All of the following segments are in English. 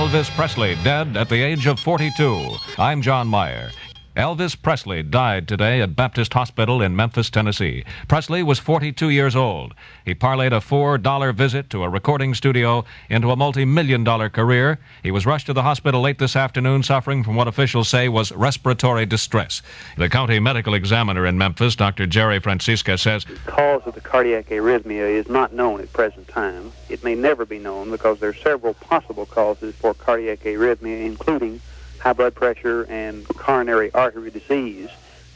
Elvis Presley, dead at the age of 42. I'm John Meyer. Elvis Presley died today at Baptist Hospital in Memphis, Tennessee. Presley was 42 years old. He parlayed a $4 visit to a recording studio into a multi-million-dollar career. He was rushed to the hospital late this afternoon, suffering from what officials say was respiratory distress. The county medical examiner in Memphis, Dr. Jerry Francisca, says the cause of the cardiac arrhythmia is not known at present time. It may never be known because there are several possible causes for cardiac arrhythmia, including high blood pressure and coronary artery disease,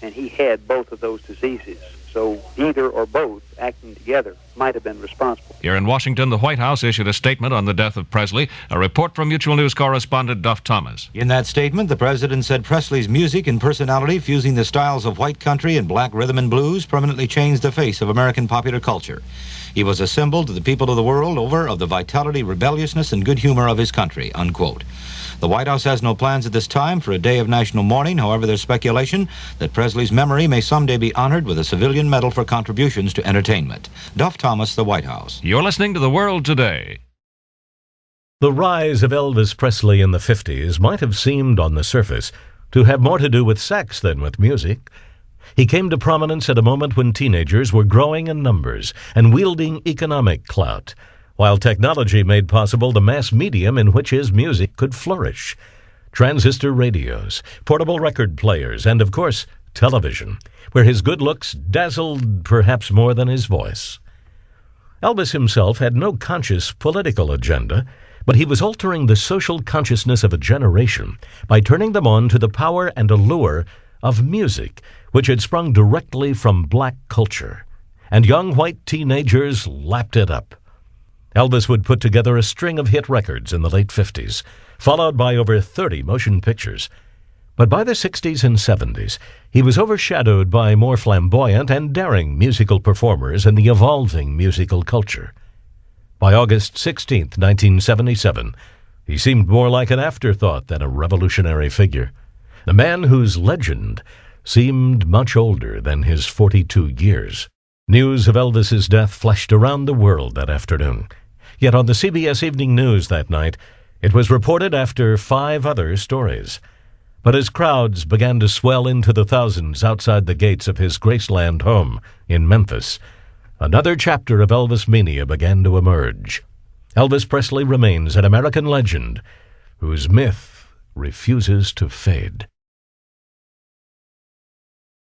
and he had both of those diseases. So either or both acting together might have been responsible. Here in Washington, the White House issued a statement on the death of Presley. A report from Mutual News correspondent Duff Thomas. In that statement, the president said Presley's music and personality, fusing the styles of white country and black rhythm and blues, permanently changed the face of American popular culture. He was a symbol to the people of the world over of the vitality, rebelliousness, and good humor of his country, unquote. The White House has no plans at this time for a day of national mourning. However, there's speculation that Presley's memory may someday be honored with a civilian medal for contributions to entertainment. Duff Thomas, the White House. You're listening to The World Today. The rise of Elvis Presley in the 50s might have seemed, on the surface, to have more to do with sex than with music. He came to prominence at a moment when teenagers were growing in numbers and wielding economic clout, while technology made possible the mass medium in which his music could flourish. Transistor radios, portable record players, and, of course, television, where his good looks dazzled perhaps more than his voice. Elvis himself had no conscious political agenda, but he was altering the social consciousness of a generation by turning them on to the power and allure of music, which had sprung directly from black culture, and young white teenagers lapped it up. Elvis would put together a string of hit records in the late 50s, followed by over 30 motion pictures. But by the 60s and 70s, he was overshadowed by more flamboyant and daring musical performers in the evolving musical culture. By August 16, 1977, he seemed more like an afterthought than a revolutionary figure, a man whose legend seemed much older than his 42 years. News of Elvis's death flashed around the world that afternoon. Yet on the CBS Evening News that night, it was reported after 5 other stories. But as crowds began to swell into the thousands outside the gates of his Graceland home in Memphis, another chapter of Elvis mania began to emerge. Elvis Presley remains an American legend whose myth refuses to fade.